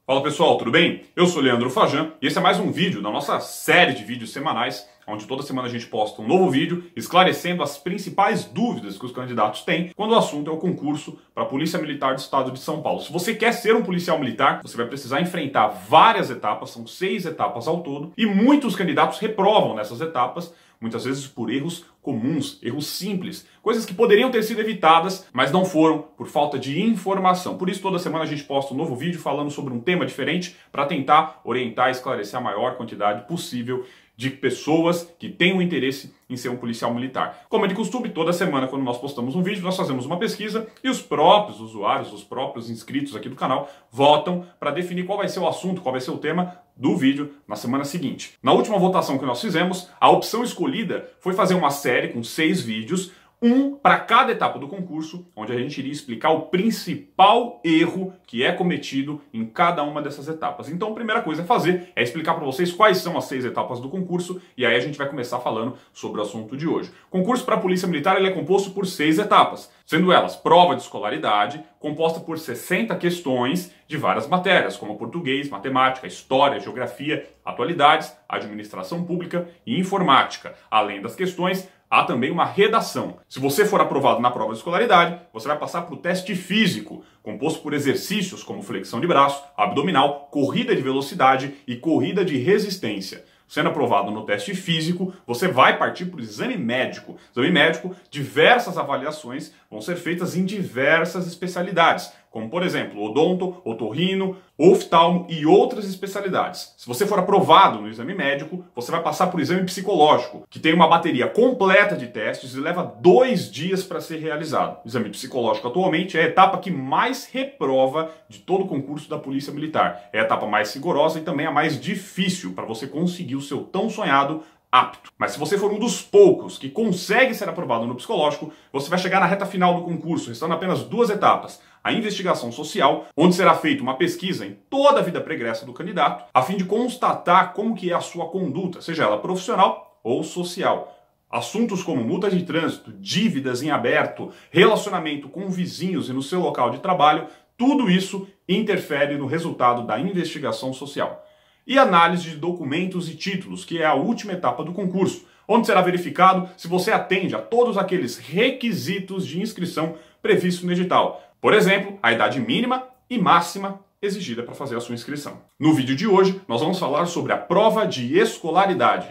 Fala pessoal, tudo bem? Eu sou Leandro Fajan e esse é mais um vídeo da nossa série de vídeos semanais, onde toda semana a gente posta um novo vídeo esclarecendo as principais dúvidas que os candidatos têm quando o assunto é o concurso para a Polícia Militar do Estado de São Paulo. Se você quer ser um policial militar, você vai precisar enfrentar várias etapas, são 6 etapas ao todo, e muitos candidatos reprovam nessas etapas, muitas vezes por erros comuns, erros simples, coisas que poderiam ter sido evitadas, mas não foram por falta de informação. Por isso, toda semana a gente posta um novo vídeo falando sobre um tema diferente para tentar orientar e esclarecer a maior quantidade possível de pessoas que têm um interesse em ser um policial militar. Como é de costume, toda semana quando nós postamos um vídeo, nós fazemos uma pesquisa e os próprios usuários, os próprios inscritos aqui do canal votam para definir qual vai ser o assunto, qual vai ser o tema do vídeo na semana seguinte. Na última votação que nós fizemos, a opção escolhida foi fazer uma série com 6 vídeos, um para cada etapa do concurso, onde a gente iria explicar o principal erro que é cometido em cada uma dessas etapas. Então, a primeira coisa a fazer é explicar para vocês quais são as 6 etapas do concurso, e aí a gente vai começar falando sobre o assunto de hoje. O concurso para a Polícia Militar ele é composto por 6 etapas, sendo elas prova de escolaridade, composta por 60 questões de várias matérias, como português, matemática, história, geografia, atualidades, administração pública e informática. Além das questões, há também uma redação. Se você for aprovado na prova de escolaridade, você vai passar para o teste físico, composto por exercícios como flexão de braço, abdominal, corrida de velocidade e corrida de resistência. Sendo aprovado no teste físico, você vai partir para o exame médico. Exame médico, diversas avaliações vão ser feitas em diversas especialidades, como por exemplo, odonto, otorrino, oftalmo e outras especialidades. Se você for aprovado no exame médico, você vai passar por exame psicológico, que tem uma bateria completa de testes e leva 2 dias para ser realizado. O exame psicológico atualmente é a etapa que mais reprova de todo o concurso da Polícia Militar. É a etapa mais rigorosa e também a mais difícil para você conseguir o seu tão sonhado apto. Mas se você for um dos poucos que consegue ser aprovado no psicológico, você vai chegar na reta final do concurso, restando apenas 2 etapas. A investigação social, onde será feita uma pesquisa em toda a vida pregressa do candidato, a fim de constatar como que é a sua conduta, seja ela profissional ou social. Assuntos como multa de trânsito, dívidas em aberto, relacionamento com vizinhos e no seu local de trabalho, tudo isso interfere no resultado da investigação social. E análise de documentos e títulos, que é a última etapa do concurso, onde será verificado se você atende a todos aqueles requisitos de inscrição previstos no edital. Por exemplo, a idade mínima e máxima exigida para fazer a sua inscrição. No vídeo de hoje, nós vamos falar sobre a prova de escolaridade.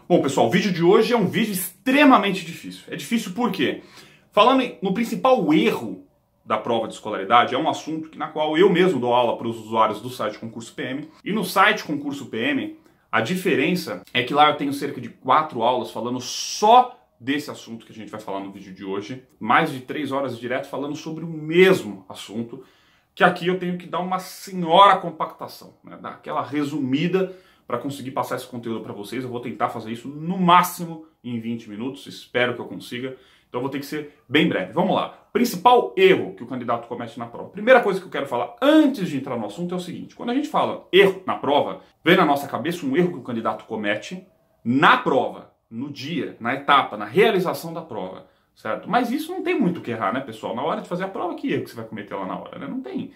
Bom, pessoal, o vídeo de hoje é um vídeo extremamente difícil. É difícil por quê? Falando no principal erro da prova de escolaridade, é um assunto na qual eu mesmo dou aula para os usuários do site Concurso PM. E no site Concurso PM, a diferença é que lá eu tenho cerca de 4 aulas falando só desse assunto que a gente vai falar no vídeo de hoje. Mais de 3 horas direto falando sobre o mesmo assunto, que aqui eu tenho que dar uma senhora compactação, né? Dar aquela resumida para conseguir passar esse conteúdo para vocês. Eu vou tentar fazer isso no máximo em 20 minutos, espero que eu consiga. Então eu vou ter que ser bem breve. Vamos lá. Principal erro que o candidato comete na prova. Primeira coisa que eu quero falar antes de entrar no assunto é o seguinte. Quando a gente fala erro na prova, vem na nossa cabeça um erro que o candidato comete na prova, no dia, na etapa, na realização da prova, certo? Mas isso não tem muito o que errar, né, pessoal? Na hora de fazer a prova, que erro que você vai cometer lá na hora, né? Não tem.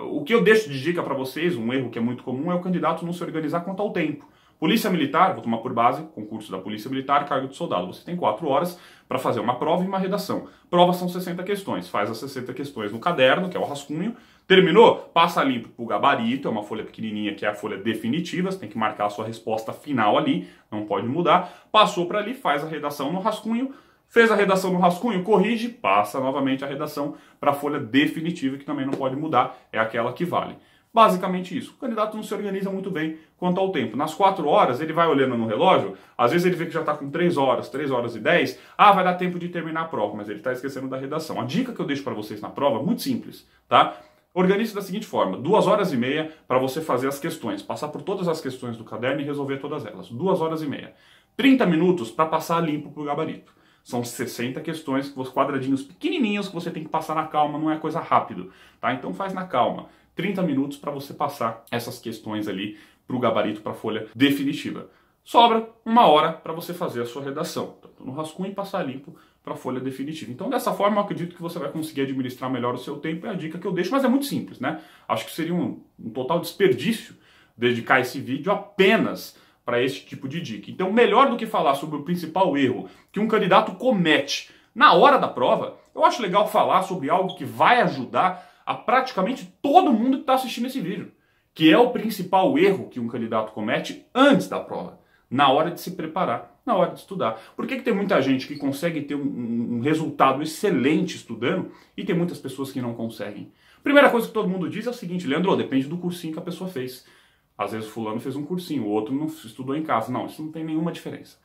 O que eu deixo de dica para vocês, um erro que é muito comum, é o candidato não se organizar quanto ao tempo. Polícia Militar, vou tomar por base, concurso da Polícia Militar, cargo de soldado. Você tem 4 horas para fazer uma prova e uma redação. Prova são 60 questões. Faz as 60 questões no caderno, que é o rascunho. Terminou? Passa limpo para o gabarito, é uma folha pequenininha que é a folha definitiva. Você tem que marcar a sua resposta final ali, não pode mudar. Passou para ali, faz a redação no rascunho. Fez a redação no rascunho, corrige, passa novamente a redação para a folha definitiva, que também não pode mudar, é aquela que vale. Basicamente isso. O candidato não se organiza muito bem quanto ao tempo. Nas 4 horas, ele vai olhando no relógio, às vezes ele vê que já está com 3 horas, 3 horas e 10, vai dar tempo de terminar a prova, mas ele está esquecendo da redação. A dica que eu deixo para vocês na prova é muito simples, tá? Organize da seguinte forma, 2 horas e meia para você fazer as questões, passar por todas as questões do caderno e resolver todas elas. 2 horas e meia. 30 minutos para passar limpo para o gabarito. São 60 questões, quadradinhos pequenininhos que você tem que passar na calma, não é coisa rápido, tá? Então faz na calma. 30 minutos para você passar essas questões ali para o gabarito, para a folha definitiva. Sobra 1 hora para você fazer a sua redação, tanto no rascunho e passar limpo para a folha definitiva. Então, dessa forma, eu acredito que você vai conseguir administrar melhor o seu tempo, é a dica que eu deixo, mas é muito simples, né? Acho que seria um total desperdício dedicar esse vídeo apenas para esse tipo de dica. Então, melhor do que falar sobre o principal erro que um candidato comete na hora da prova, eu acho legal falar sobre algo que vai ajudar a praticamente todo mundo que está assistindo esse vídeo, que é o principal erro que um candidato comete antes da prova, na hora de se preparar, na hora de estudar. Por que tem muita gente que consegue ter um resultado excelente estudando e tem muitas pessoas que não conseguem? Primeira coisa que todo mundo diz é o seguinte: Leandro, depende do cursinho que a pessoa fez. Às vezes o fulano fez um cursinho, o outro não estudou em casa. Não, isso não tem nenhuma diferença.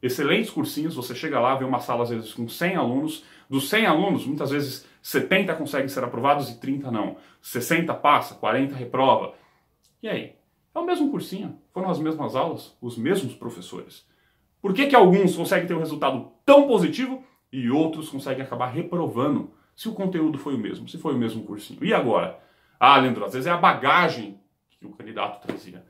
Excelentes cursinhos, você chega lá, vê uma sala às vezes com 100 alunos, dos 100 alunos, muitas vezes 70 conseguem ser aprovados e 30 não. 60 passa, 40 reprova. E aí? É o mesmo cursinho, foram as mesmas aulas, os mesmos professores. Por que alguns conseguem ter um resultado tão positivo e outros conseguem acabar reprovando se o conteúdo foi o mesmo, se foi o mesmo cursinho? E agora? Ah, Leandro, às vezes é a bagagem que o candidato trazia,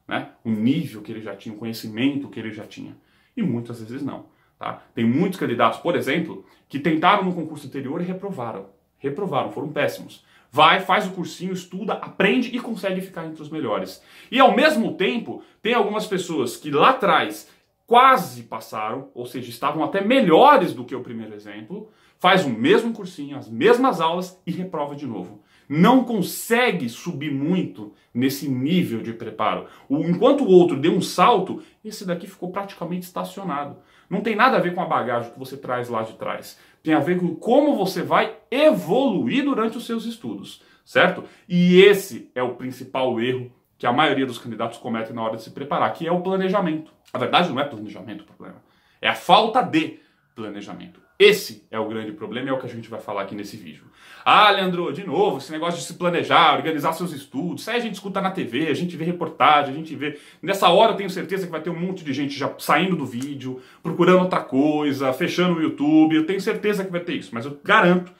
né? O nível que ele já tinha, o conhecimento que ele já tinha. E muitas vezes não. Tá? Tem muitos candidatos, por exemplo, que tentaram no concurso anterior e reprovaram. Reprovaram, foram péssimos. Vai, faz o cursinho, estuda, aprende e consegue ficar entre os melhores. E ao mesmo tempo, tem algumas pessoas que lá atrás quase passaram, ou seja, estavam até melhores do que o primeiro exemplo, faz o mesmo cursinho, as mesmas aulas e reprova de novo. Não consegue subir muito nesse nível de preparo. Enquanto o outro deu um salto, esse daqui ficou praticamente estacionado. Não tem nada a ver com a bagagem que você traz lá de trás. Tem a ver com como você vai evoluir durante os seus estudos, certo? E esse é o principal erro que a maioria dos candidatos cometem na hora de se preparar, que é o planejamento. Na verdade, não é planejamento o problema. É a falta de planejamento. Esse é o grande problema e é o que a gente vai falar aqui nesse vídeo. Ah, Leandro, de novo, esse negócio de se planejar, organizar seus estudos, isso aí a gente escuta na TV, a gente vê reportagem, a gente vê... Nessa hora eu tenho certeza que vai ter um monte de gente já saindo do vídeo, procurando outra coisa, fechando o YouTube, eu tenho certeza que vai ter isso, mas eu garanto,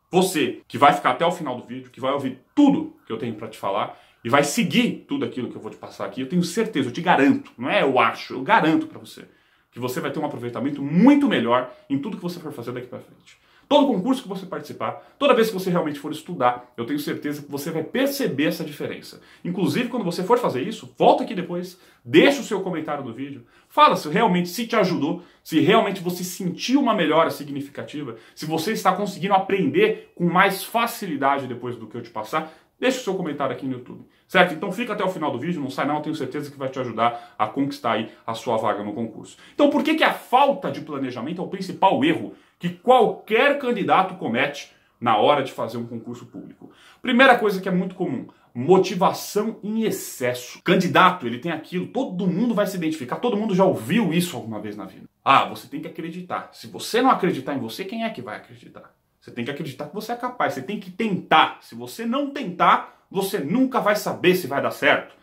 você que vai ficar até o final do vídeo, que vai ouvir tudo que eu tenho para te falar e vai seguir tudo aquilo que eu vou te passar aqui, eu tenho certeza, eu te garanto, não é eu acho, eu garanto para você, que você vai ter um aproveitamento muito melhor em tudo que você for fazer daqui para frente. Todo concurso que você participar, toda vez que você realmente for estudar, eu tenho certeza que você vai perceber essa diferença. Inclusive, quando você for fazer isso, volta aqui depois, deixa o seu comentário no vídeo, fala se realmente se te ajudou, se realmente você sentiu uma melhora significativa, se você está conseguindo aprender com mais facilidade depois do que eu te passar, deixa o seu comentário aqui no YouTube, certo? Então fica até o final do vídeo, não sai não, eu tenho certeza que vai te ajudar a conquistar aí a sua vaga no concurso. Então por que a falta de planejamento é o principal erro que qualquer candidato comete na hora de fazer um concurso público? Primeira coisa que é muito comum, motivação em excesso. O candidato, ele tem aquilo, todo mundo vai se identificar, todo mundo já ouviu isso alguma vez na vida. Ah, você tem que acreditar. Se você não acreditar em você, quem é que vai acreditar? Você tem que acreditar que você é capaz, você tem que tentar. Se você não tentar, você nunca vai saber se vai dar certo.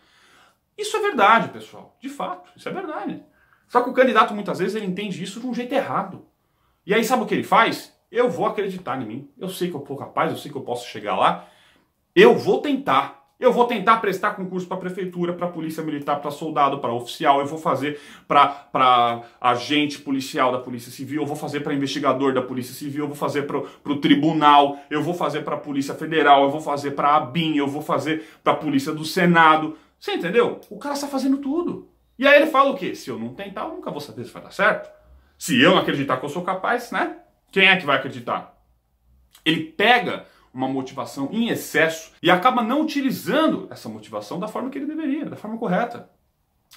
Isso é verdade, pessoal. De fato, isso é verdade. Só que o candidato, muitas vezes, ele entende isso de um jeito errado. E aí, sabe o que ele faz? Eu vou acreditar em mim. Eu sei que eu sou capaz, eu sei que eu posso chegar lá. Eu vou tentar. Eu vou tentar prestar concurso para prefeitura, para polícia militar, para soldado, para oficial. Eu vou fazer para agente policial da Polícia Civil. Eu vou fazer para investigador da Polícia Civil. Eu vou fazer para o tribunal. Eu vou fazer para a Polícia Federal. Eu vou fazer para a ABIN. Eu vou fazer para a Polícia do Senado. Você entendeu? O cara está fazendo tudo. E aí ele fala o quê? Se eu não tentar, eu nunca vou saber se vai dar certo. Se eu não acreditar que eu sou capaz, né? Quem é que vai acreditar? Ele pega uma motivação em excesso e acaba não utilizando essa motivação da forma que ele deveria, da forma correta.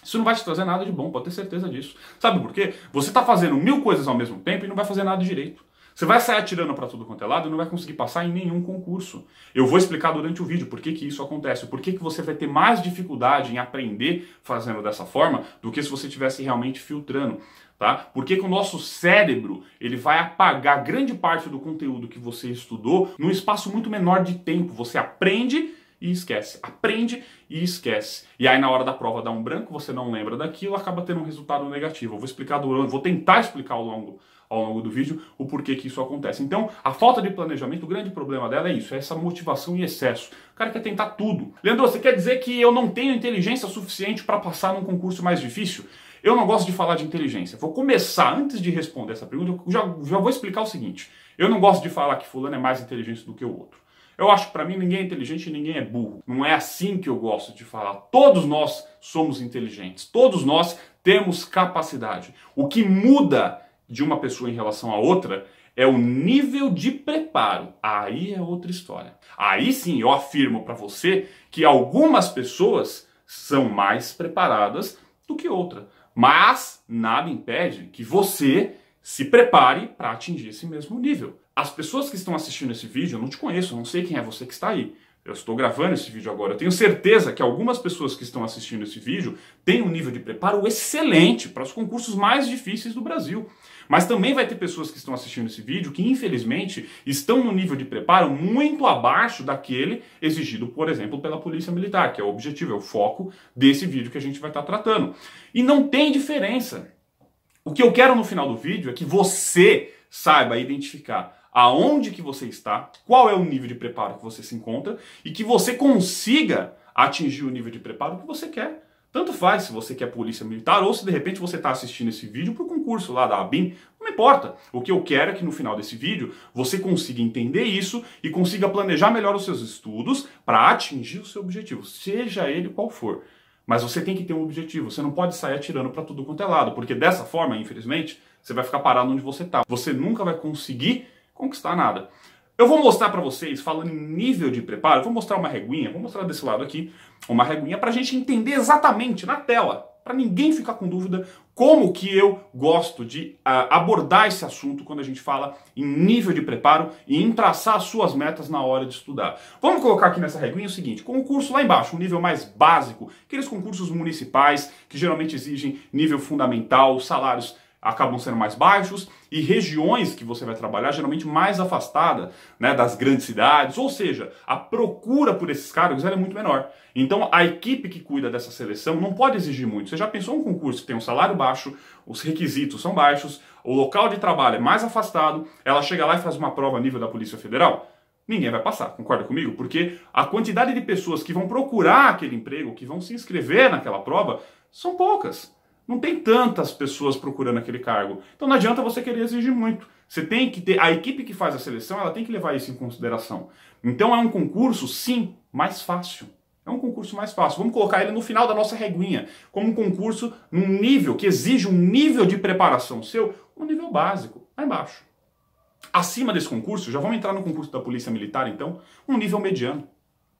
Isso não vai te trazer nada de bom, pode ter certeza disso. Sabe por quê? Você está fazendo 1000 coisas ao mesmo tempo e não vai fazer nada direito. Você vai sair atirando para tudo quanto é lado e não vai conseguir passar em nenhum concurso. Eu vou explicar durante o vídeo por que isso acontece, por que você vai ter mais dificuldade em aprender fazendo dessa forma do que se você estivesse realmente filtrando. Tá? Porque o nosso cérebro ele vai apagar grande parte do conteúdo que você estudou num espaço muito menor de tempo. Você aprende e esquece. Aprende e esquece. E aí na hora da prova dá um branco, você não lembra daquilo, acaba tendo um resultado negativo. Eu vou explicar vou tentar explicar ao longo do vídeo o porquê que isso acontece. Então, a falta de planejamento, o grande problema dela é isso, é essa motivação em excesso. O cara quer tentar tudo. Leandro, você quer dizer que eu não tenho inteligência suficiente para passar num concurso mais difícil? Eu não gosto de falar de inteligência. Vou começar, antes de responder essa pergunta, eu já vou explicar o seguinte. Eu não gosto de falar que fulano é mais inteligente do que o outro. Eu acho que para mim ninguém é inteligente e ninguém é burro. Não é assim que eu gosto de falar. Todos nós somos inteligentes. Todos nós temos capacidade. O que muda de uma pessoa em relação a outra é o nível de preparo. Aí é outra história. Aí sim eu afirmo para você que algumas pessoas são mais preparadas do que outras. Mas nada impede que você se prepare para atingir esse mesmo nível. As pessoas que estão assistindo esse vídeo, eu não te conheço, eu não sei quem é você que está aí. Eu estou gravando esse vídeo agora. Eu tenho certeza que algumas pessoas que estão assistindo esse vídeo têm um nível de preparo excelente para os concursos mais difíceis do Brasil. Mas também vai ter pessoas que estão assistindo esse vídeo que, infelizmente, estão no nível de preparo muito abaixo daquele exigido, por exemplo, pela Polícia Militar, que é o objetivo, é o foco desse vídeo que a gente vai estar tratando. E não tem diferença. O que eu quero no final do vídeo é que você saiba identificar aonde que você está, qual é o nível de preparo que você se encontra e que você consiga atingir o nível de preparo que você quer. Tanto faz se você quer polícia militar ou se de repente você está assistindo esse vídeo para o concurso lá da ABIN, não importa. O que eu quero é que no final desse vídeo você consiga entender isso e consiga planejar melhor os seus estudos para atingir o seu objetivo, seja ele qual for. Mas você tem que ter um objetivo, você não pode sair atirando para tudo quanto é lado, porque dessa forma, infelizmente, você vai ficar parado onde você está. Você nunca vai conseguir conquistar nada. Eu vou mostrar para vocês, falando em nível de preparo, vou mostrar uma reguinha, vou mostrar desse lado aqui, uma reguinha para a gente entender exatamente na tela, para ninguém ficar com dúvida, como que eu gosto de abordar esse assunto quando a gente fala em nível de preparo e em traçar as suas metas na hora de estudar. Vamos colocar aqui nessa reguinha o seguinte, concurso lá embaixo, um nível mais básico, aqueles concursos municipais que geralmente exigem nível fundamental, salários acabam sendo mais baixos e regiões que você vai trabalhar geralmente mais afastada, né, das grandes cidades, ou seja, a procura por esses cargos ela é muito menor. Então a equipe que cuida dessa seleção não pode exigir muito. Você já pensou um concurso que tem um salário baixo, os requisitos são baixos, o local de trabalho é mais afastado, ela chega lá e faz uma prova a nível da Polícia Federal? Ninguém vai passar, concorda comigo? Porque a quantidade de pessoas que vão procurar aquele emprego, que vão se inscrever naquela prova, são poucas. Não tem tantas pessoas procurando aquele cargo. Então não adianta você querer exigir muito. Você tem que ter, a equipe que faz a seleção, ela tem que levar isso em consideração. Então é um concurso, sim, mais fácil. É um concurso mais fácil. Vamos colocar ele no final da nossa reguinha, como um concurso num nível que exige um nível de preparação seu, um nível básico, lá embaixo. Acima desse concurso, já vamos entrar no concurso da Polícia Militar, então, um nível mediano.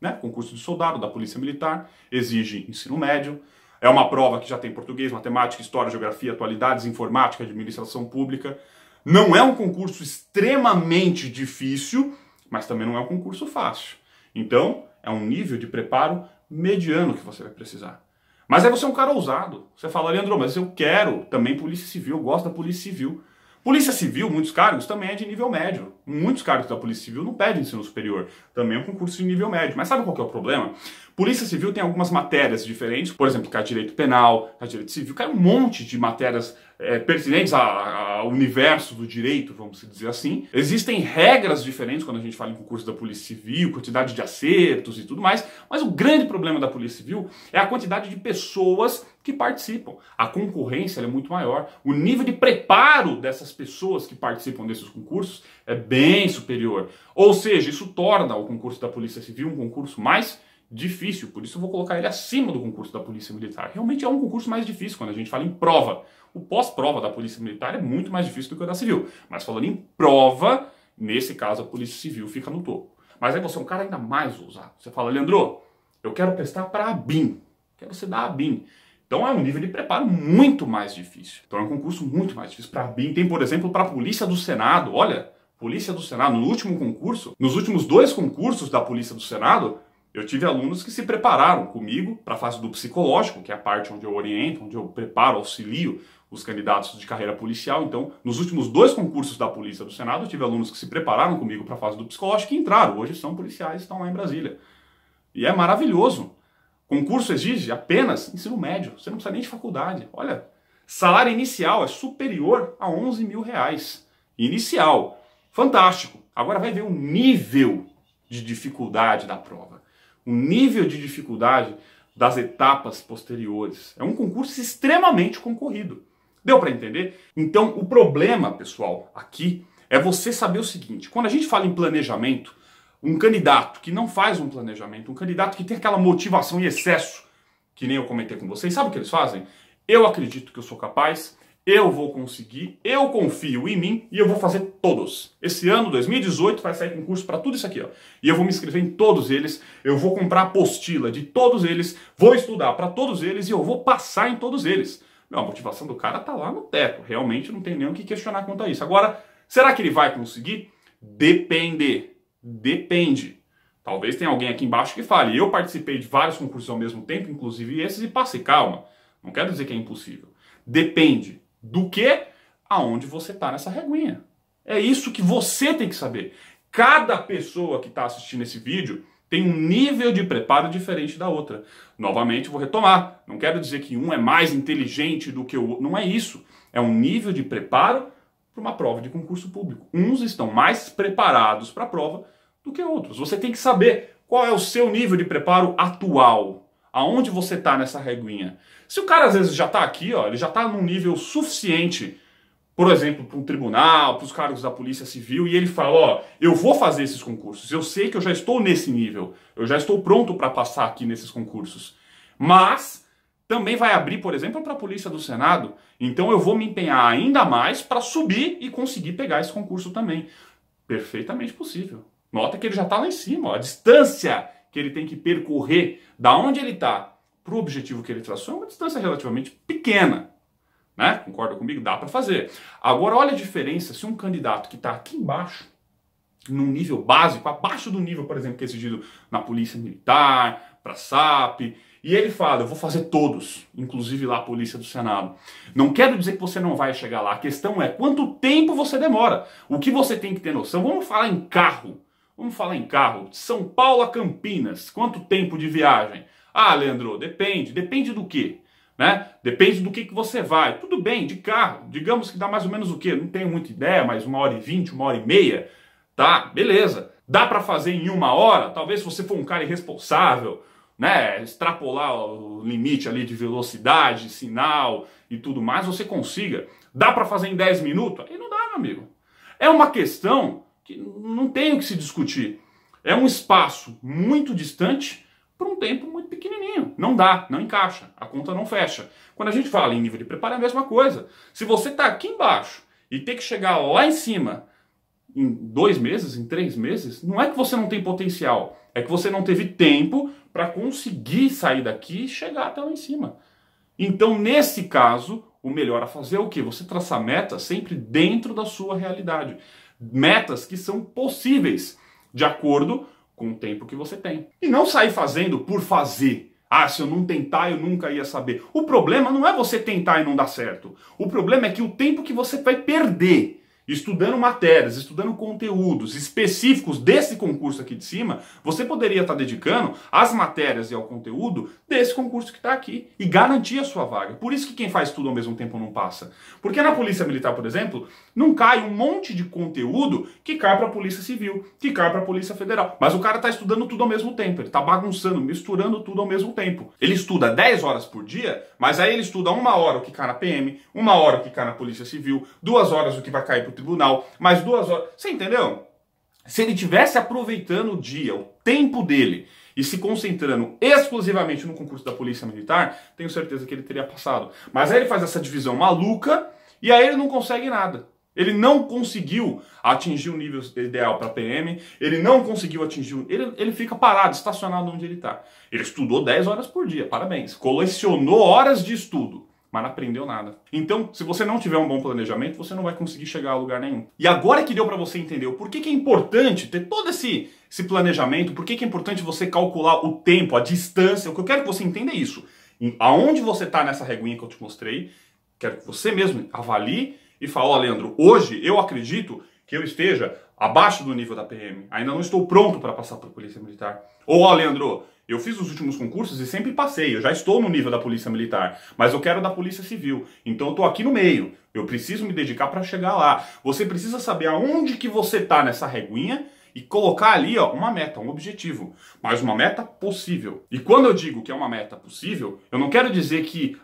Né? Concurso de soldado da Polícia Militar, exige ensino médio. É uma prova que já tem português, matemática, história, geografia, atualidades, informática, administração pública. Não é um concurso extremamente difícil, mas também não é um concurso fácil. Então, é um nível de preparo mediano que você vai precisar. Mas aí você é um cara ousado. Você fala, Leandro, mas eu quero também Polícia Civil, eu gosto da Polícia Civil. Polícia Civil, muitos cargos, também é de nível médio. Muitos cargos da Polícia Civil não pedem ensino superior. Também é um concurso de nível médio. Mas sabe qual que é o problema? Polícia Civil tem algumas matérias diferentes. Por exemplo, cai direito penal, cai direito civil, cai um monte de matérias pertinentes ao universo do direito, vamos dizer assim. Existem regras diferentes quando a gente fala em concurso da Polícia Civil, quantidade de acertos e tudo mais. Mas o grande problema da Polícia Civil é a quantidade de pessoas que participam. A concorrência é muito maior. O nível de preparo dessas pessoas que participam desses concursos é bem superior. Ou seja, isso torna o concurso da Polícia Civil um concurso mais difícil. Por isso eu vou colocar ele acima do concurso da Polícia Militar. Realmente é um concurso mais difícil quando a gente fala em prova. O pós-prova da Polícia Militar é muito mais difícil do que o da Civil. Mas falando em prova, nesse caso a Polícia Civil fica no topo. Mas aí você é um cara ainda mais ousado. Você fala, Leandro, eu quero prestar para a ABIN. Quero ser da ABIN. Então é um nível de preparo muito mais difícil. Então é um concurso muito mais difícil. Para a ABIN tem, por exemplo, para a Polícia do Senado. Olha, Polícia do Senado, no último concurso, nos últimos 2 concursos da Polícia do Senado, eu tive alunos que se prepararam comigo para a fase do psicológico, que é a parte onde eu oriento, onde eu preparo, auxilio os candidatos de carreira policial. Então, nos últimos 2 concursos da Polícia do Senado, eu tive alunos que se prepararam comigo para a fase do psicológico e entraram. Hoje são policiais, estão lá em Brasília. E é maravilhoso. Concurso exige apenas ensino médio. Você não precisa nem de faculdade. Olha, salário inicial é superior a R$11 mil. Inicial. Fantástico. Agora vai ver o nível de dificuldade da prova. O nível de dificuldade das etapas posteriores. É um concurso extremamente concorrido. Deu para entender? Então, o problema, pessoal, aqui é você saber o seguinte: quando a gente fala em planejamento, um candidato que não faz um planejamento, um candidato que tem aquela motivação em excesso, que nem eu comentei com vocês, sabe o que eles fazem? Eu acredito que eu sou capaz, eu vou conseguir, eu confio em mim e eu vou fazer todos. Esse ano, 2018, vai sair concurso para tudo isso aqui, ó. E eu vou me inscrever em todos eles, eu vou comprar apostila de todos eles, vou estudar para todos eles e eu vou passar em todos eles. Meu, a motivação do cara tá lá no teto, realmente não tem nem o que questionar quanto a isso. Agora, será que ele vai conseguir? Depende. Talvez tenha alguém aqui embaixo que fale: eu participei de vários concursos ao mesmo tempo, inclusive esses, e passei. Calma, não quero dizer que é impossível. Depende do que, aonde você está nessa reguinha. É isso que você tem que saber. Cada pessoa que está assistindo esse vídeo tem um nível de preparo diferente da outra. Novamente, vou retomar. Não quero dizer que um é mais inteligente do que o outro. Não é isso. É um nível de preparo para uma prova de concurso público. Uns estão mais preparados para a prova do que outros. Você tem que saber qual é o seu nível de preparo atual. Aonde você está nessa reguinha. Se o cara às vezes já está aqui, ó, ele já está num nível suficiente, por exemplo, para um tribunal, para os cargos da Polícia Civil, e ele fala: ó, eu vou fazer esses concursos, eu sei que eu já estou nesse nível, eu já estou pronto para passar aqui nesses concursos. Mas também vai abrir, por exemplo, para a Polícia do Senado, então eu vou me empenhar ainda mais para subir e conseguir pegar esse concurso também. Perfeitamente possível. Nota que ele já está lá em cima, ó, a distância que ele tem que percorrer da onde ele está para o objetivo que ele traçou é uma distância relativamente pequena. Né? Concorda comigo? Dá para fazer. Agora, olha a diferença se um candidato que está aqui embaixo, num nível básico, abaixo do nível, por exemplo, que é exigido na Polícia Militar, para a SAP, e ele fala: eu vou fazer todos, inclusive lá a Polícia do Senado. Não quero dizer que você não vai chegar lá. A questão é quanto tempo você demora. O que você tem que ter noção. Vamos falar em carro. De São Paulo a Campinas. Quanto tempo de viagem? Ah, Leandro, depende. Depende do quê? Né? Depende do que você vai. Tudo bem, de carro. Digamos que dá mais ou menos o quê? Não tenho muita ideia, mas 1h20, 1h30. Tá, beleza. Dá para fazer em 1 hora? Talvez se você for um cara irresponsável, né? Extrapolar o limite ali de velocidade, sinal e tudo mais, você consiga. Dá para fazer em 10 minutos? Aí não dá, meu amigo. É uma questão que não tem o que se discutir. É um espaço muito distante por um tempo muito pequenininho. Não dá, não encaixa, a conta não fecha. Quando a gente fala em nível de preparo é a mesma coisa. Se você está aqui embaixo e tem que chegar lá em cima em 2 meses, em 3 meses, não é que você não tem potencial, é que você não teve tempo para conseguir sair daqui e chegar até lá em cima. Então, nesse caso, o melhor a fazer é o quê? Você traçar metas sempre dentro da sua realidade. Metas que são possíveis, de acordo com o tempo que você tem. E não sair fazendo por fazer. Ah, se eu não tentar, eu nunca ia saber. O problema não é você tentar e não dar certo. O problema é que o tempo que você vai perder estudando matérias, estudando conteúdos específicos desse concurso aqui de cima, você poderia estar dedicando às matérias e ao conteúdo desse concurso que está aqui e garantir a sua vaga. Por isso que quem faz tudo ao mesmo tempo não passa. Porque na Polícia Militar, por exemplo, não cai um monte de conteúdo que cai para a Polícia Civil, que cai para a Polícia Federal. Mas o cara está estudando tudo ao mesmo tempo, ele está bagunçando, misturando tudo ao mesmo tempo. Ele estuda 10 horas por dia, mas aí ele estuda 1 hora o que cai na PM, 1 hora o que cai na Polícia Civil, 2 horas o que vai cair para tribunal, mais 2 horas. Você entendeu? Se ele tivesse aproveitando o dia, o tempo dele, e se concentrando exclusivamente no concurso da Polícia Militar, tenho certeza que ele teria passado. Mas aí ele faz essa divisão maluca e aí ele não consegue nada. Ele não conseguiu atingir o nível ideal para PM, ele não conseguiu atingir... Ele fica parado, estacionado onde ele está. Ele estudou 10 horas por dia, parabéns. Colecionou horas de estudo, mas não aprendeu nada. Então, se você não tiver um bom planejamento, você não vai conseguir chegar a lugar nenhum. E agora que deu para você entender o porquê que é importante ter todo esse planejamento, por que é importante você calcular o tempo, a distância, o que eu quero que você entenda é isso. Aonde você está nessa reguinha que eu te mostrei, quero que você mesmo avalie e fale: ó, Leandro, hoje eu acredito que eu esteja abaixo do nível da PM. Ainda não estou pronto para passar para a Polícia Militar. Ou, ó, Leandro, eu fiz os últimos concursos e sempre passei. Eu já estou no nível da Polícia Militar, mas eu quero da Polícia Civil. Então eu estou aqui no meio. Eu preciso me dedicar para chegar lá. Você precisa saber aonde que você está nessa reguinha e colocar ali, ó, uma meta, um objetivo, mas uma meta possível. E quando eu digo que é uma meta possível, eu não quero dizer que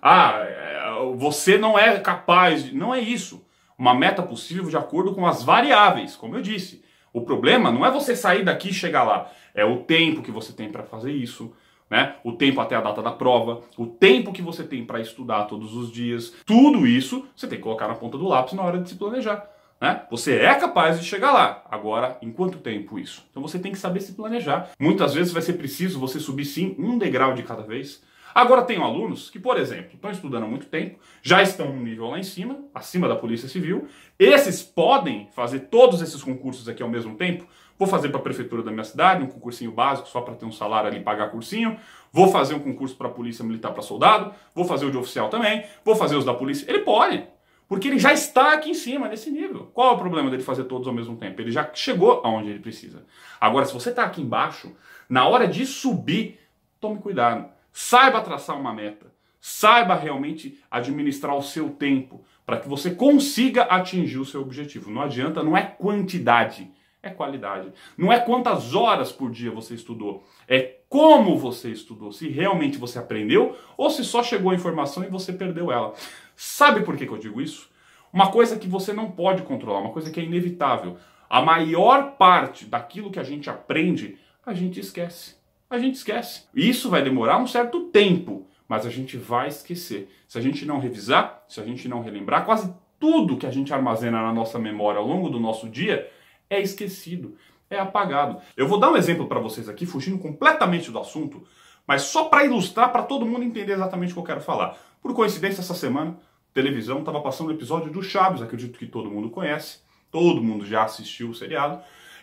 você não é capaz de... Não é isso. Uma meta possível de acordo com as variáveis, como eu disse. O problema não é você sair daqui e chegar lá, é o tempo que você tem para fazer isso, né? O tempo até a data da prova, o tempo que você tem para estudar todos os dias. Tudo isso você tem que colocar na ponta do lápis na hora de se planejar. Né? Você é capaz de chegar lá. Agora, em quanto tempo isso? Então você tem que saber se planejar. Muitas vezes vai ser preciso você subir sim um degrau de cada vez. Agora tem alunos que, por exemplo, estão estudando há muito tempo, já estão no nível lá em cima, acima da Polícia Civil. Esses podem fazer todos esses concursos aqui ao mesmo tempo. Vou fazer para a prefeitura da minha cidade, um concursinho básico só para ter um salário ali e pagar cursinho. Vou fazer um concurso para a Polícia Militar para soldado. Vou fazer o de oficial também. Vou fazer os da polícia. Ele pode. Porque ele já está aqui em cima, nesse nível. Qual é o problema dele fazer todos ao mesmo tempo? Ele já chegou aonde ele precisa. Agora, se você está aqui embaixo, na hora de subir, tome cuidado. Saiba traçar uma meta. Saiba realmente administrar o seu tempo para que você consiga atingir o seu objetivo. Não adianta, não é quantidade, é qualidade. Não é quantas horas por dia você estudou, é como você estudou. Se realmente você aprendeu ou se só chegou a informação e você perdeu ela. Sabe por que eu digo isso? Uma coisa que você não pode controlar, uma coisa que é inevitável. A maior parte daquilo que a gente aprende, a gente esquece. A gente esquece. Isso vai demorar um certo tempo, mas a gente vai esquecer. Se a gente não revisar, se a gente não relembrar, quase tudo que a gente armazena na nossa memória ao longo do nosso dia é esquecido, é apagado. Eu vou dar um exemplo para vocês aqui, fugindo completamente do assunto, mas só para ilustrar, para todo mundo entender exatamente o que eu quero falar. Por coincidência, essa semana, televisão estava passando o episódio do Chaves, acredito que todo mundo conhece, todo mundo já assistiu o seriado.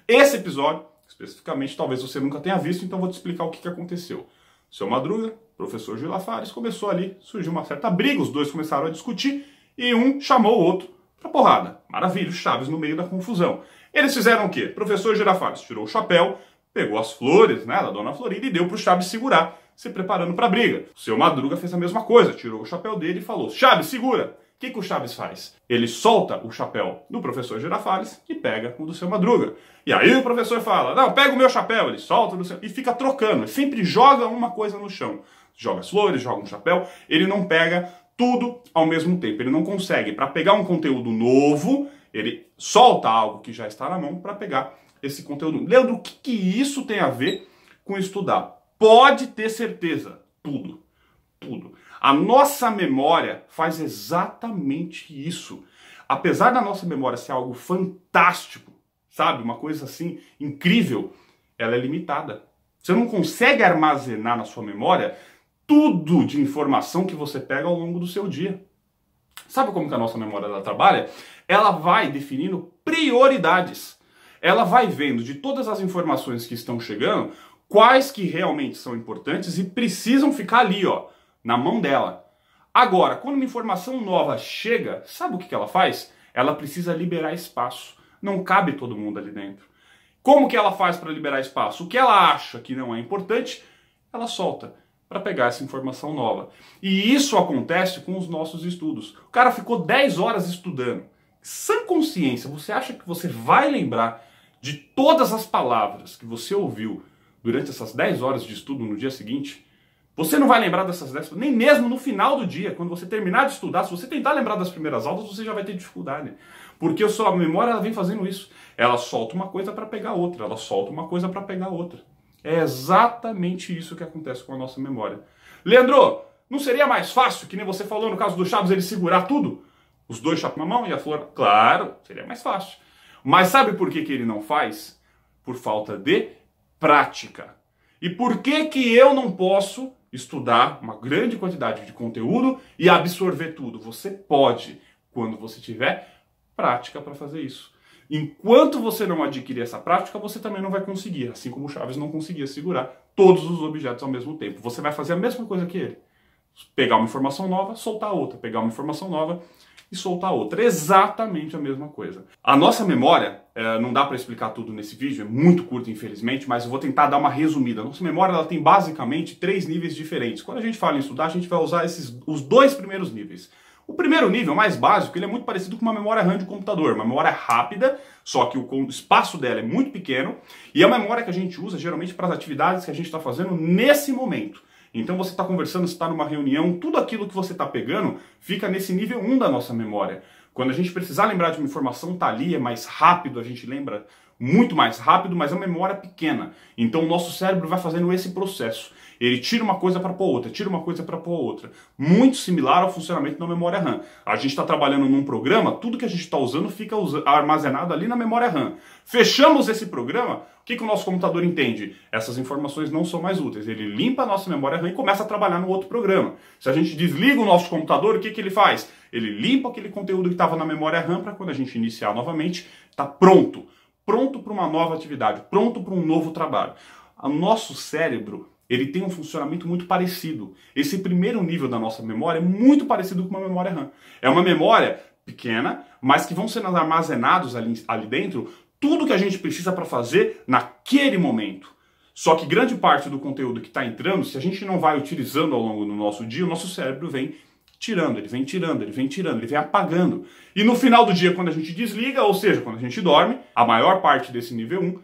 Esse episódio, especificamente, talvez você nunca tenha visto, então vou te explicar o que aconteceu. Seu Madruga, professor Girafales, começou ali, surgiu uma certa briga, os dois começaram a discutir e um chamou o outro pra porrada. Maravilha, o Chaves no meio da confusão. Eles fizeram o quê? Professor Girafales tirou o chapéu, pegou as flores, né, da Dona Florinda e deu pro Chaves segurar, se preparando para a briga. O seu Madruga fez a mesma coisa, tirou o chapéu dele e falou: Chaves, segura! O que o Chaves faz? Ele solta o chapéu do professor Girafales e pega o do seu Madruga. E aí o professor fala: não, pega o meu chapéu. Ele solta o do seu... e fica trocando. Ele sempre joga uma coisa no chão. Joga as flores, joga um chapéu. Ele não pega tudo ao mesmo tempo. Ele não consegue. Para pegar um conteúdo novo, ele solta algo que já está na mão para pegar esse conteúdo. Leandro, o que isso tem a ver com estudar? Pode ter certeza. Tudo. Tudo. A nossa memória faz exatamente isso. Apesar da nossa memória ser algo fantástico, sabe? Uma coisa assim incrível, ela é limitada. Você não consegue armazenar na sua memória tudo de informação que você pega ao longo do seu dia. Sabe como que a nossa memória ela trabalha? Ela vai definindo prioridades. Ela vai vendo de todas as informações que estão chegando, quais que realmente são importantes e precisam ficar ali, ó, na mão dela. Agora, quando uma informação nova chega, sabe o que ela faz? Ela precisa liberar espaço. Não cabe todo mundo ali dentro. Como que ela faz para liberar espaço? O que ela acha que não é importante, ela solta para pegar essa informação nova. E isso acontece com os nossos estudos. O cara ficou 10 horas estudando. Sã consciência, você acha que você vai lembrar de todas as palavras que você ouviu durante essas 10 horas de estudo no dia seguinte? Você não vai lembrar dessas 10, nem mesmo no final do dia, quando você terminar de estudar. Se você tentar lembrar das primeiras aulas, você já vai ter dificuldade. Porque a sua memória ela vem fazendo isso. Ela solta uma coisa para pegar outra, ela solta uma coisa para pegar outra. É exatamente isso que acontece com a nossa memória. Leandro, não seria mais fácil, que nem você falou no caso do Chaves, ele segurar tudo? Os dois chapéus na mão e a flor? Claro, seria mais fácil. Mas sabe por que ele não faz? Por falta de prática. E por que eu não posso estudar uma grande quantidade de conteúdo e absorver tudo? Você pode, quando você tiver prática para fazer isso. Enquanto você não adquirir essa prática, você também não vai conseguir, assim como o Chaves não conseguia segurar todos os objetos ao mesmo tempo. Você vai fazer a mesma coisa que ele. Pegar uma informação nova, soltar outra. Pegar uma informação nova e soltar outra. Exatamente a mesma coisa. A nossa memória, não dá para explicar tudo nesse vídeo, é muito curto infelizmente, mas eu vou tentar dar uma resumida. A nossa memória ela tem basicamente 3 níveis diferentes. Quando a gente fala em estudar, a gente vai usar os 2 primeiros níveis. O primeiro nível, mais básico, ele é muito parecido com uma memória RAM de computador, uma memória rápida, só que o espaço dela é muito pequeno, e é uma memória que a gente usa geralmente para as atividades que a gente está fazendo nesse momento. Então você está conversando, você está numa reunião, tudo aquilo que você está pegando fica nesse nível 1 da nossa memória. Quando a gente precisar lembrar de uma informação, tá ali, é mais rápido, a gente lembra muito mais rápido, mas é uma memória pequena. Então o nosso cérebro vai fazendo esse processo. Ele tira uma coisa para pôr outra, tira uma coisa para pôr outra. Muito similar ao funcionamento da memória RAM. A gente está trabalhando num programa, tudo que a gente está usando fica armazenado ali na memória RAM. Fechamos esse programa, o que o nosso computador entende? Essas informações não são mais úteis. Ele limpa a nossa memória RAM e começa a trabalhar no outro programa. Se a gente desliga o nosso computador, o que ele faz? Ele limpa aquele conteúdo que estava na memória RAM para quando a gente iniciar novamente, está pronto. Pronto para uma nova atividade, pronto para um novo trabalho. O nosso cérebro, ele tem um funcionamento muito parecido. Esse primeiro nível da nossa memória é muito parecido com uma memória RAM. É uma memória pequena, mas que vão sendo armazenados ali dentro tudo que a gente precisa para fazer naquele momento. Só que grande parte do conteúdo que está entrando, se a gente não vai utilizando ao longo do nosso dia, o nosso cérebro vem tirando, ele vem tirando, ele vem tirando, ele vem apagando. E no final do dia, quando a gente desliga, ou seja, quando a gente dorme, a maior parte desse nível 1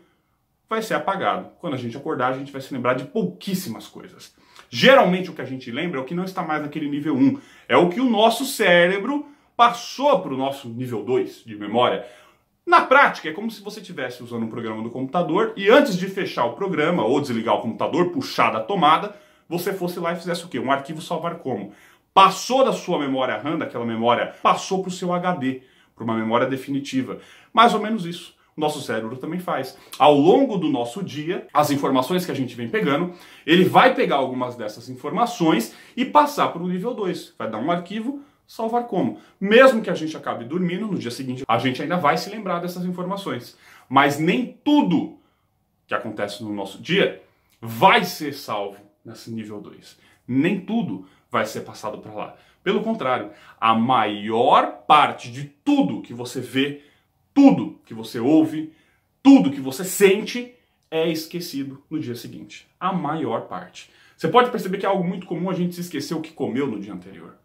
vai ser apagado. Quando a gente acordar, a gente vai se lembrar de pouquíssimas coisas. Geralmente o que a gente lembra é o que não está mais naquele nível 1. É o que o nosso cérebro passou para o nosso nível 2 de memória. Na prática, é como se você estivesse usando um programa do computador e antes de fechar o programa ou desligar o computador, puxar da tomada, você fosse lá e fizesse o quê? Um arquivo salvar como? Passou da sua memória RAM, daquela memória, passou para o seu HD, para uma memória definitiva. Mais ou menos isso. O nosso cérebro também faz. Ao longo do nosso dia, as informações que a gente vem pegando, ele vai pegar algumas dessas informações e passar para o nível 2. Vai dar um arquivo, salvar como. Mesmo que a gente acabe dormindo, no dia seguinte a gente ainda vai se lembrar dessas informações. Mas nem tudo que acontece no nosso dia vai ser salvo nesse nível 2. Nem tudo vai ser passado para lá. Pelo contrário, a maior parte de tudo que você vê, tudo que você ouve, tudo que você sente é esquecido no dia seguinte. A maior parte. Você pode perceber que é algo muito comum a gente se esquecer o que comeu no dia anterior.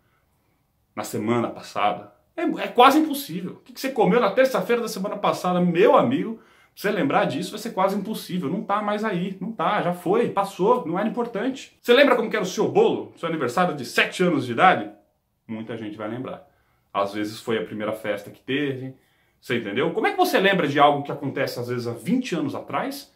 Na semana passada. É quase impossível. O que você comeu na terça-feira da semana passada, meu amigo, você lembrar disso vai ser quase impossível. Não tá mais aí. Não tá, já foi, passou, não era importante. Você lembra como que era o seu bolo? Seu aniversário de 7 anos de idade? Muita gente vai lembrar. Às vezes foi a primeira festa que teve. Você entendeu? Como é que você lembra de algo que acontece às vezes há 20 anos atrás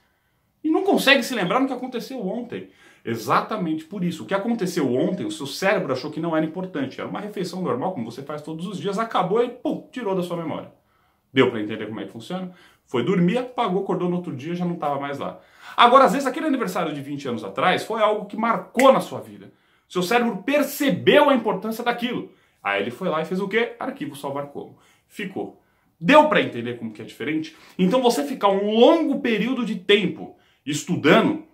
e não consegue se lembrar do que aconteceu ontem? Exatamente por isso. O que aconteceu ontem, o seu cérebro achou que não era importante. Era uma refeição normal, como você faz todos os dias, acabou e pum, tirou da sua memória. Deu para entender como é que funciona? Foi dormir, apagou, acordou no outro dia, já não estava mais lá. Agora, às vezes, aquele aniversário de 20 anos atrás foi algo que marcou na sua vida. Seu cérebro percebeu a importância daquilo. Aí ele foi lá e fez o quê? Arquivo salvar como. Ficou. Deu para entender como que é diferente? Então você ficar um longo período de tempo estudando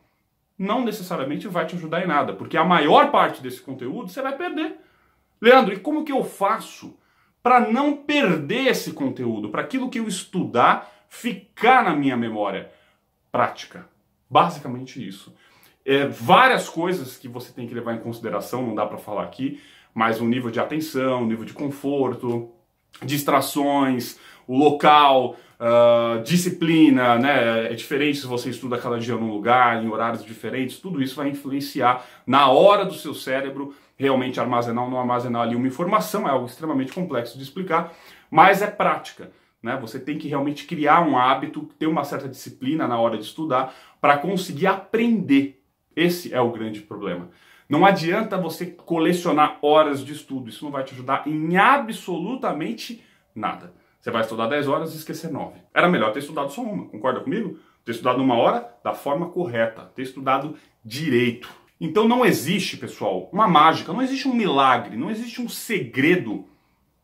não necessariamente vai te ajudar em nada, porque a maior parte desse conteúdo você vai perder. Leandro, e como que eu faço para não perder esse conteúdo, para aquilo que eu estudar ficar na minha memória? Prática. Basicamente isso. Várias coisas que você tem que levar em consideração, não dá para falar aqui, mas o nível de atenção, o nível de conforto, distrações, o local, disciplina, né? É diferente se você estuda cada dia num lugar, em horários diferentes, tudo isso vai influenciar na hora do seu cérebro realmente armazenar ou não armazenar ali uma informação. É algo extremamente complexo de explicar, mas é prática, né? Você tem que realmente criar um hábito, ter uma certa disciplina na hora de estudar para conseguir aprender. Esse é o grande problema. Não adianta você colecionar horas de estudo, isso não vai te ajudar em absolutamente nada. Você vai estudar 10 horas e esquecer 9. Era melhor ter estudado só uma, concorda comigo? Ter estudado 1 hora da forma correta, ter estudado direito. Então não existe, pessoal, uma mágica, não existe um milagre, não existe um segredo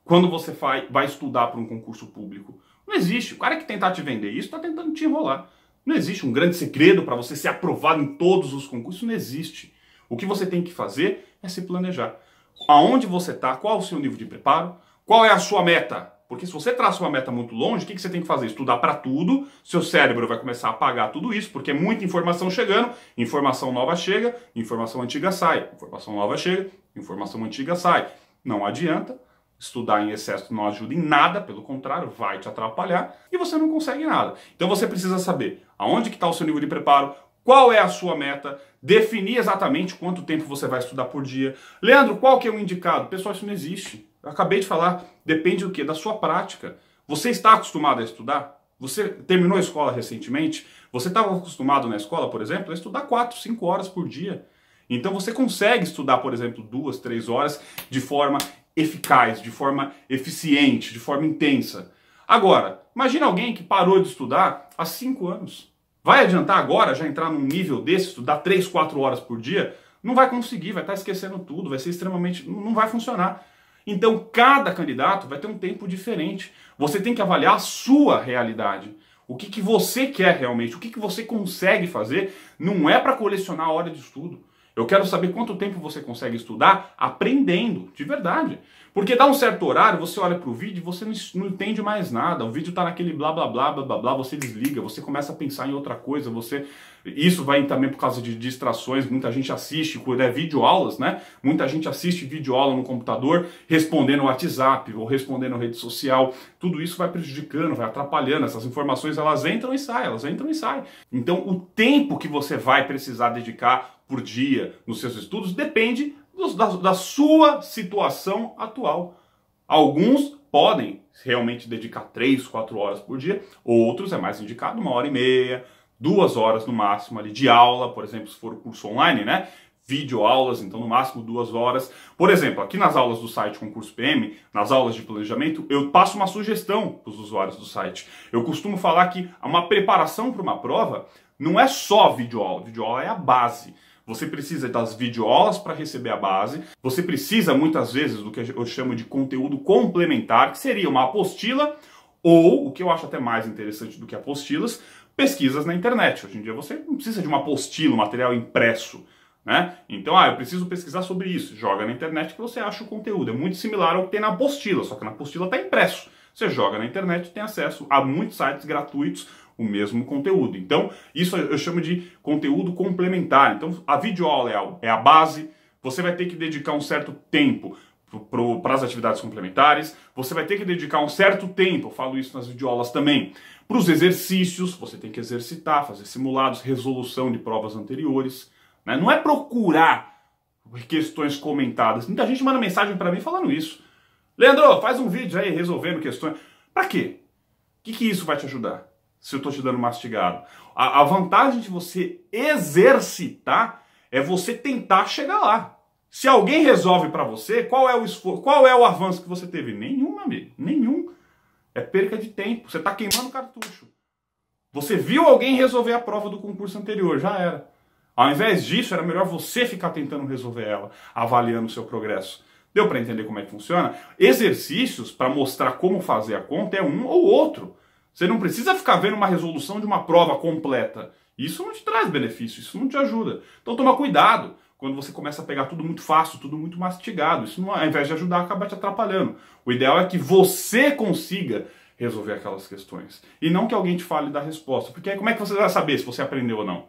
quando você vai estudar para um concurso público. Não existe. O cara que tentar te vender isso está tentando te enrolar. Não existe um grande segredo para você ser aprovado em todos os concursos, não existe. O que você tem que fazer é se planejar. Aonde você está, qual é o seu nível de preparo, qual é a sua meta? Porque se você traça uma meta muito longe, o que você tem que fazer? Estudar para tudo, seu cérebro vai começar a apagar tudo isso, porque é muita informação chegando, informação nova chega, informação antiga sai, informação nova chega, informação antiga sai. Não adianta, Estudar em excesso não ajuda em nada, pelo contrário, vai te atrapalhar e você não consegue nada. Então você precisa saber aonde que está o seu nível de preparo, qual é a sua meta, definir exatamente quanto tempo você vai estudar por dia. Leandro, qual que é o indicado? Pessoal, isso não existe. Eu acabei de falar, depende do quê? Da sua prática. Você está acostumado a estudar? Você terminou a escola recentemente? Você estava acostumado na escola, por exemplo, a estudar 4, 5 horas por dia. Então você consegue estudar, por exemplo, 2, 3 horas de forma eficaz, de forma eficiente, de forma intensa. Agora, imagine alguém que parou de estudar há 5 anos. Vai adiantar agora já entrar num nível desse, estudar 3, 4 horas por dia? Não vai conseguir, vai estar esquecendo tudo, vai ser extremamente... não vai funcionar. Então, cada candidato vai ter um tempo diferente. Você tem que avaliar a sua realidade. O que você quer realmente, o que você consegue fazer, não é para colecionar a hora de estudo. Eu quero saber quanto tempo você consegue estudar aprendendo, de verdade. Porque dá um certo horário, você olha para o vídeo e você não entende mais nada. O vídeo está naquele blá blá blá blá blá blá, você desliga, você começa a pensar em outra coisa, Isso vai também por causa de distrações, muita gente assiste, videoaulas, né? Muita gente assiste videoaula no computador, respondendo no WhatsApp ou respondendo na rede social. Tudo isso vai prejudicando, vai atrapalhando. Essas informações, elas entram e saem, elas entram e saem. Então, o tempo que você vai precisar dedicar por dia nos seus estudos depende da sua situação atual. Alguns podem realmente dedicar 3, 4 horas por dia, outros é mais indicado 1h30, 2 horas no máximo ali de aula, por exemplo, se for o curso online, né? Videoaulas, então no máximo 2 horas. Por exemplo, aqui nas aulas do site Concurso PM, nas aulas de planejamento, eu passo uma sugestão para os usuários do site. Eu costumo falar que uma preparação para uma prova não é só videoaula, videoaula é a base. Você precisa das videoaulas para receber a base, você precisa muitas vezes do que eu chamo de conteúdo complementar, que seria uma apostila ou, o que eu acho até mais interessante do que apostilas, pesquisas na internet. Hoje em dia você não precisa de uma apostila, um material impresso, né? Então, eu preciso pesquisar sobre isso. Joga na internet que você acha o conteúdo. É muito similar ao que tem na apostila, só que na apostila está impresso. Você joga na internet e tem acesso a muitos sites gratuitos o mesmo conteúdo. Então, isso eu chamo de conteúdo complementar. Então, a videoaula é a base, você vai ter que dedicar um certo tempo para as atividades complementares, você vai ter que dedicar um certo tempo, eu falo isso nas videoaulas também, para os exercícios, você tem que exercitar, fazer simulados, resolução de provas anteriores, né? Não é procurar questões comentadas. Muita gente manda mensagem para mim falando isso. Leandro, faz um vídeo aí resolvendo questões. Para quê? O que isso vai te ajudar? Se eu estou te dando mastigado. A vantagem de você exercitar é você tentar chegar lá. Se alguém resolve para você, qual é o esforço, qual é o avanço que você teve? Nenhum, amigo. Nenhum. É perca de tempo. Você está queimando cartucho. Você viu alguém resolver a prova do concurso anterior, já era. Ao invés disso, era melhor você ficar tentando resolver ela, avaliando o seu progresso. Deu para entender como é que funciona? Exercícios para mostrar como fazer a conta é um ou outro. Você não precisa ficar vendo uma resolução de uma prova completa. Isso não te traz benefício, isso não te ajuda. Então toma cuidado quando você começa a pegar tudo muito fácil, tudo muito mastigado. Isso, não, ao invés de ajudar, acaba te atrapalhando. O ideal é que você consiga resolver aquelas questões. E não que alguém te fale da resposta. Porque aí como é que você vai saber se você aprendeu ou não?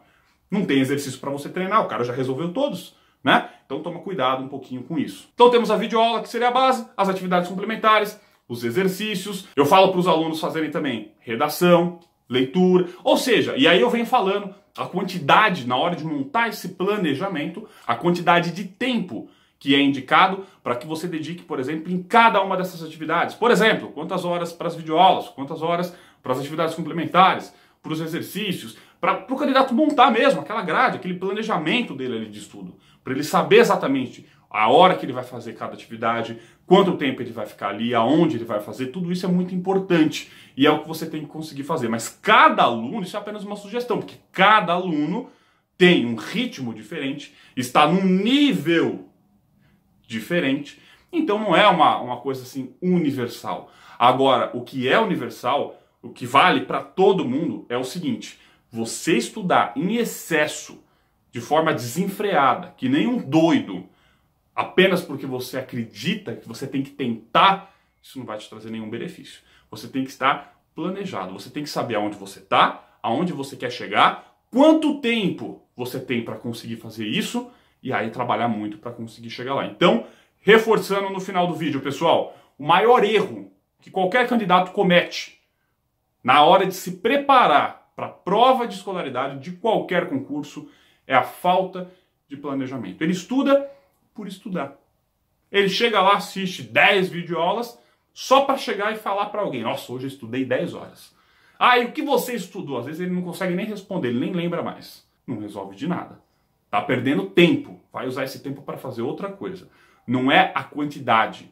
Não tem exercício para você treinar, o cara já resolveu todos, né? Então toma cuidado um pouquinho com isso. Então temos a videoaula, que seria a base, as atividades complementares, os exercícios. Eu falo para os alunos fazerem também redação, leitura, ou seja, e aí eu venho falando a quantidade, na hora de montar esse planejamento, a quantidade de tempo que é indicado para que você dedique, por exemplo, em cada uma dessas atividades. Por exemplo, quantas horas para as videoaulas, quantas horas para as atividades complementares, para os exercícios, para o candidato montar mesmo aquela grade, aquele planejamento dele ali de estudo, para ele saber exatamente a hora que ele vai fazer cada atividade, quanto tempo ele vai ficar ali, aonde ele vai fazer, tudo isso é muito importante e é o que você tem que conseguir fazer. Mas cada aluno, isso é apenas uma sugestão, porque cada aluno tem um ritmo diferente, está num nível diferente, então não é uma coisa assim universal. Agora, o que é universal, o que vale para todo mundo é o seguinte: você estudar em excesso, de forma desenfreada, que nem um doido, apenas porque você acredita que você tem que tentar, isso não vai te trazer nenhum benefício. Você tem que estar planejado, você tem que saber aonde você está, aonde você quer chegar, quanto tempo você tem para conseguir fazer isso, e aí trabalhar muito para conseguir chegar lá. Então, reforçando no final do vídeo, pessoal, o maior erro que qualquer candidato comete na hora de se preparar para a prova de escolaridade de qualquer concurso é a falta de planejamento. Ele estuda por estudar. Ele chega lá, assiste 10 videoaulas só para chegar e falar para alguém: nossa, hoje eu estudei 10 horas. Ah, e o que você estudou? Às vezes ele não consegue nem responder, ele nem lembra mais. Não resolve de nada. Tá perdendo tempo. Vai usar esse tempo para fazer outra coisa. Não é a quantidade,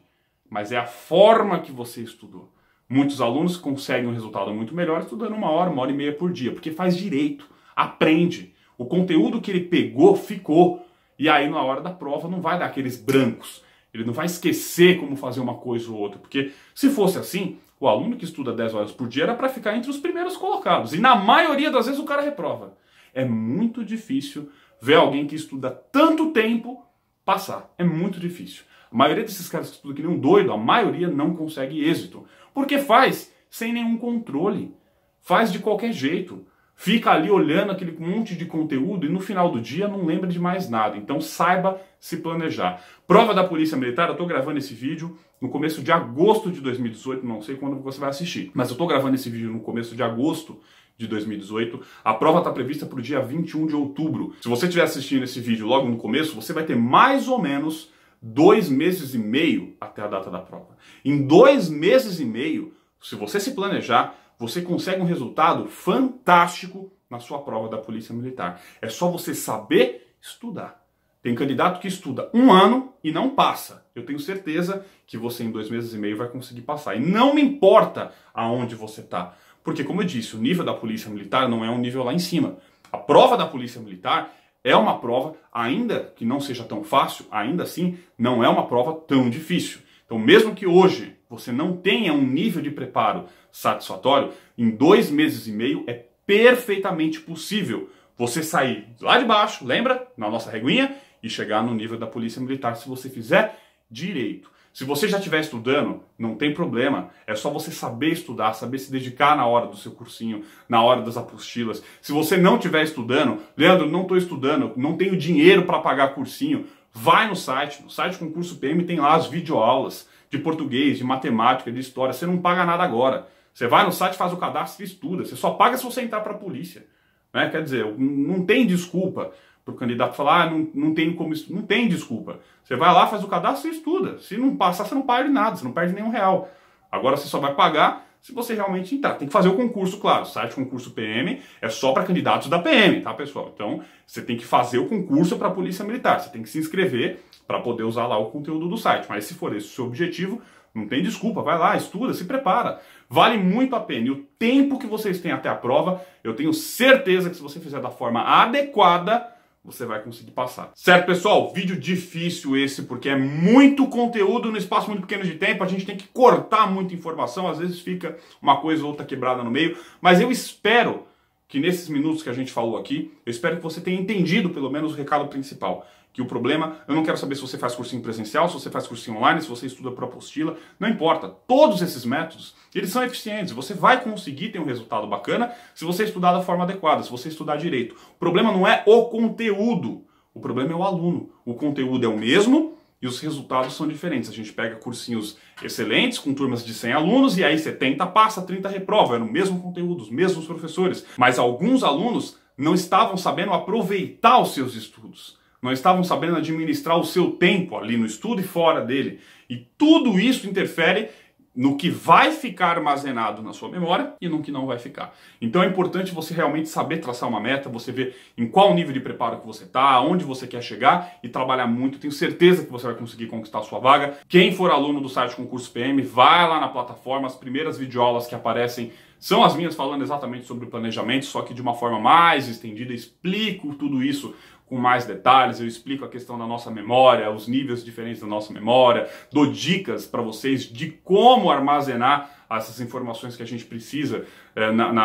mas é a forma que você estudou. Muitos alunos conseguem um resultado muito melhor estudando 1 hora e meia por dia, porque faz direito, aprende. O conteúdo que ele pegou, ficou. E aí, na hora da prova, não vai dar aqueles brancos. Ele não vai esquecer como fazer uma coisa ou outra. Porque se fosse assim, o aluno que estuda 10 horas por dia era para ficar entre os primeiros colocados. E na maioria das vezes o cara reprova. É muito difícil ver alguém que estuda tanto tempo passar. É muito difícil. A maioria desses caras que estudam que nem um doido, a maioria não consegue êxito. Porque faz sem nenhum controle. Faz de qualquer jeito. Fica ali olhando aquele monte de conteúdo e no final do dia não lembra de mais nada. Então saiba se planejar. Prova da Polícia Militar, eu estou gravando esse vídeo no começo de agosto de 2018, não sei quando você vai assistir, mas eu estou gravando esse vídeo no começo de agosto de 2018. A prova está prevista para o dia 21 de outubro. Se você estiver assistindo esse vídeo logo no começo, você vai ter mais ou menos 2 meses e meio até a data da prova. Em 2 meses e meio, se você se planejar, você consegue um resultado fantástico na sua prova da Polícia Militar. É só você saber estudar. Tem candidato que estuda 1 ano e não passa. Eu tenho certeza que você em 2 meses e meio vai conseguir passar. E não me importa aonde você está. Porque, como eu disse, o nível da Polícia Militar não é um nível lá em cima. A prova da Polícia Militar é uma prova, ainda que não seja tão fácil, ainda assim, não é uma prova tão difícil. Então, mesmo que hoje você não tenha um nível de preparo satisfatório, em 2 meses e meio é perfeitamente possível você sair lá de baixo, lembra? Na nossa reguinha, e chegar no nível da Polícia Militar se você fizer direito. Se você já estiver estudando, não tem problema. É só você saber estudar, saber se dedicar na hora do seu cursinho, na hora das apostilas. Se você não estiver estudando, Leandro, não estou estudando, não tenho dinheiro para pagar cursinho, vai no site Concurso PM tem lá as videoaulas de português, de matemática, de história. Você não paga nada agora. Você vai no site, faz o cadastro e estuda. Você só paga se você entrar para a polícia. Né? Quer dizer, não tem desculpa para o candidato falar, não tem como... Não tem desculpa. Você vai lá, faz o cadastro e estuda. Se não passar, você não perde nada, você não perde nenhum real. Agora você só vai pagar se você realmente entrar. Tem que fazer o concurso, claro. O site Concurso PM é só para candidatos da PM, tá, pessoal? Então, você tem que fazer o concurso para a Polícia Militar. Você tem que se inscrever para poder usar lá o conteúdo do site. Mas se for esse o seu objetivo, não tem desculpa. Vai lá, estuda, se prepara. Vale muito a pena. E o tempo que vocês têm até a prova, eu tenho certeza que se você fizer da forma adequada, você vai conseguir passar. Certo, pessoal? Vídeo difícil esse, porque é muito conteúdo no espaço muito pequeno de tempo. A gente tem que cortar muita informação. Às vezes fica uma coisa ou outra quebrada no meio. Mas eu espero que nesses minutos que a gente falou aqui, eu espero que você tenha entendido pelo menos o recado principal. Que o problema, eu não quero saber se você faz cursinho presencial, se você faz cursinho online, se você estuda por apostila, não importa. Todos esses métodos, eles são eficientes. Você vai conseguir ter um resultado bacana se você estudar da forma adequada, se você estudar direito. O problema não é o conteúdo, o problema é o aluno. O conteúdo é o mesmo e os resultados são diferentes. A gente pega cursinhos excelentes, com turmas de 100 alunos, e aí 70 passa, 30 reprova. É o mesmo conteúdo, os mesmos professores. Mas alguns alunos não estavam sabendo aproveitar os seus estudos. Não estavam sabendo administrar o seu tempo ali no estudo e fora dele. E tudo isso interfere no que vai ficar armazenado na sua memória e no que não vai ficar. Então é importante você realmente saber traçar uma meta, você ver em qual nível de preparo que você está, aonde você quer chegar e trabalhar muito. Tenho certeza que você vai conseguir conquistar a sua vaga. Quem for aluno do site Concurso PM, vai lá na plataforma, as primeiras videoaulas que aparecem são as minhas falando exatamente sobre o planejamento, só que de uma forma mais estendida. Explico tudo isso com mais detalhes, eu explico a questão da nossa memória, os níveis diferentes da nossa memória, dou dicas para vocês de como armazenar essas informações que a gente precisa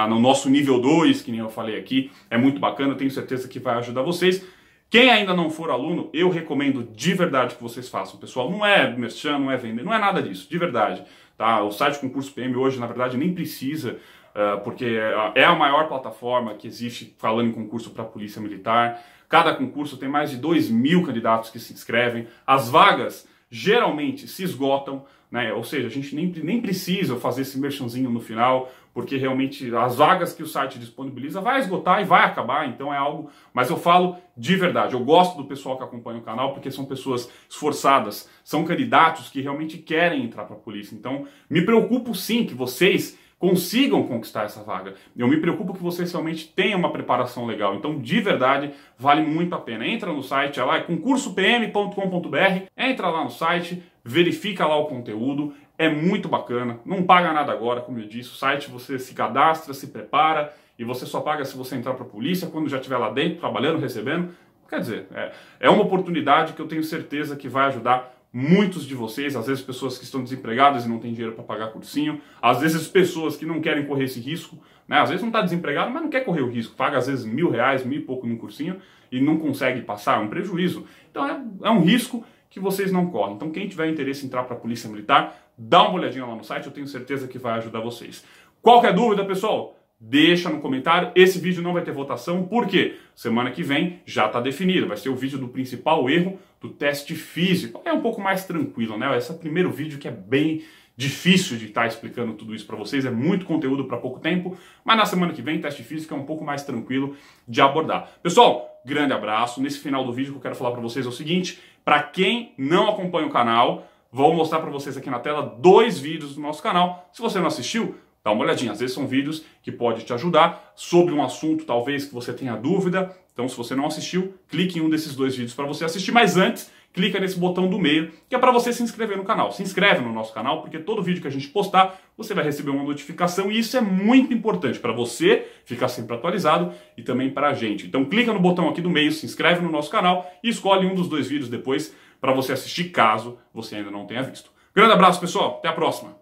no nosso nível 2, que nem eu falei aqui. É muito bacana, eu tenho certeza que vai ajudar vocês. Quem ainda não for aluno, eu recomendo de verdade que vocês façam, pessoal. Não é merchan, não é vender, não é nada disso, de verdade. Tá? O site Concurso PM hoje, na verdade, nem precisa, porque é a maior plataforma que existe falando em concurso para a Polícia Militar. Cada concurso tem mais de 2.000 candidatos que se inscrevem. As vagas geralmente se esgotam. né? Ou seja, a gente nem precisa fazer esse merchanzinho no final, porque realmente as vagas que o site disponibiliza vai esgotar e vai acabar, então é algo... Mas eu falo de verdade, eu gosto do pessoal que acompanha o canal, porque são pessoas esforçadas, são candidatos que realmente querem entrar para a polícia. Então, me preocupo sim que vocês consigam conquistar essa vaga. Eu me preocupo que vocês realmente tenham uma preparação legal. Então, de verdade, vale muito a pena. Entra no site, é lá, é concursopm.com.br, entra lá no site, verifica lá o conteúdo, é muito bacana, não paga nada agora, como eu disse, o site você se cadastra, se prepara, e você só paga se você entrar para a polícia, quando já estiver lá dentro, trabalhando, recebendo. Quer dizer, é uma oportunidade que eu tenho certeza que vai ajudar muitos de vocês, às vezes pessoas que estão desempregadas e não têm dinheiro para pagar cursinho, às vezes pessoas que não querem correr esse risco, né? Às vezes não está desempregado, mas não quer correr o risco, paga às vezes R$1.000, R$1.000 e pouco num cursinho e não consegue passar, é um prejuízo. Então é um risco que vocês não correm. Então quem tiver interesse em entrar para a Polícia Militar, dá uma olhadinha lá no site, eu tenho certeza que vai ajudar vocês. Qualquer dúvida, pessoal? Deixa no comentário, esse vídeo não vai ter votação, por quê? Semana que vem já está definido, vai ser o vídeo do principal erro do teste físico. É um pouco mais tranquilo, né? Esse é o primeiro vídeo que é bem difícil de estar explicando tudo isso para vocês, é muito conteúdo para pouco tempo, mas na semana que vem, teste físico é um pouco mais tranquilo de abordar. Pessoal, grande abraço, nesse final do vídeo o que eu quero falar para vocês é o seguinte, para quem não acompanha o canal, vou mostrar para vocês aqui na tela 2 vídeos do nosso canal, se você não assistiu, dá uma olhadinha, às vezes são vídeos que podem te ajudar sobre um assunto talvez que você tenha dúvida. Então se você não assistiu, clique em um desses 2 vídeos para você assistir, mas antes, clica nesse botão do meio, que é para você se inscrever no canal. Se inscreve no nosso canal, porque todo vídeo que a gente postar, você vai receber uma notificação e isso é muito importante para você ficar sempre atualizado e também para a gente. Então clica no botão aqui do meio, se inscreve no nosso canal e escolhe um dos 2 vídeos depois para você assistir, caso você ainda não tenha visto. Grande abraço, pessoal, até a próxima!